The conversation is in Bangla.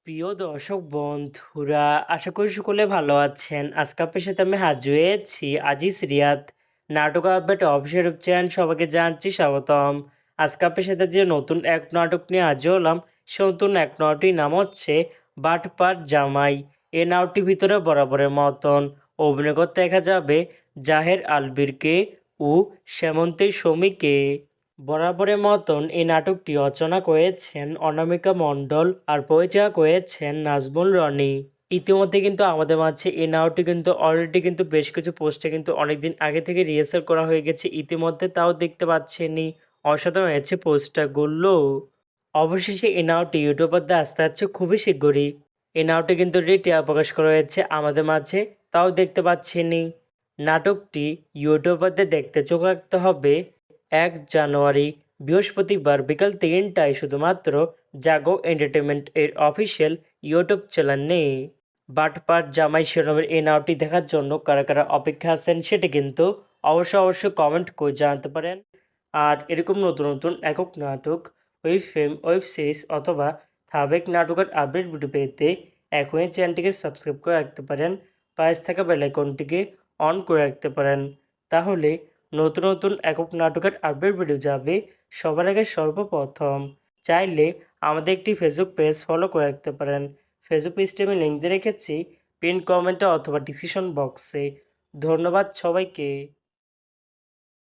প্রিয় দর্শক বন্ধুরা, আশা করি সকলে ভালো আছেন। আজকে আপনার সাথে আমি হাজির হয়েছি আজিজ রিয়াদ নাটক আপডেট অফিসিয়াল ইউটিউব চ্যানেল। সবাইকে জানাচ্ছি স্বাগতম। আজকে আপনার সাথে যে নতুন এক নাটক নিয়ে হাজির হলাম, সে নতুন এক নাটকটির নাম হচ্ছে বাটপার জামাই। এই নাটকটির ভিতরে বরাবরের মতন অভিনয় করতে দেখা যাবে জাহের আলবিরকে ও সেমন্তের শমীকে। বরাবরের মতন এই নাটকটি রচনা করেছেন অনামিকা মণ্ডল আর পরিচালনা করেছেন নাজমুল রনি। ইতিমধ্যে কিন্তু আমাদের মাঝে এই নাটকটি কিন্তু অলরেডি কিন্তু বেশ কিছু পোস্টে কিন্তু অনেকদিন আগে থেকে রিহার্সাল করা হয়ে গেছে ইতিমধ্যে, তাও দেখতে পাচ্ছেনই। অসাধারণ হয়েছে পোস্টারগুলো। অবশেষে এই নাটকটি ইউটিউবারদের আসতে যাচ্ছে খুবই শীঘ্রই। এই নাটকটি কিন্তু টিআর প্রকাশ করা হয়েছে আমাদের মাঝে, তাও দেখতে পাচ্ছেনই। নাটকটি ইউটিউবারদের দেখতে চোখ রাখতে হবে 1 জানুয়ারি বৃহস্পতিবার বিকাল 3টায় শুধুমাত্র জাগো এন্টারটেনমেন্ট এর অফিসিয়াল ইউটিউব চ্যানেলে। বাটপার জামাই শিরোনামের এই নাটকটি দেখার জন্য কারা কারা অপেক্ষা আছেন সেটি কিন্তু অবশ্যই কমেন্ট করে জানাতে পারেন। আর এরকম নতুন নতুন একক নাটক, ওয়েব ফিল্ম, ওয়েব সিরিজ অথবা ধারাবাহিক নাটকের আপডেট ভিডিও পেতে এখনই চ্যানেলটিকে সাবস্ক্রাইব করে রাখতে পারেন। পাশে থাকা বেল আইকনটিকে অন করে রাখতে পারেন। তাহলে নতুন নতুন একক নাটকের আপডেট ভিডিও যাবে সবার আগে সর্বপ্রথম। চাইলে আমাদের একটি ফেসবুক পেজ ফলো করে রাখতে পারেন। ফেসবুক পেজটি আমি লিঙ্ক দিয়ে রেখেছি পিন কমেন্টে অথবা ডিসক্রিপশন বক্সে। ধন্যবাদ সবাইকে।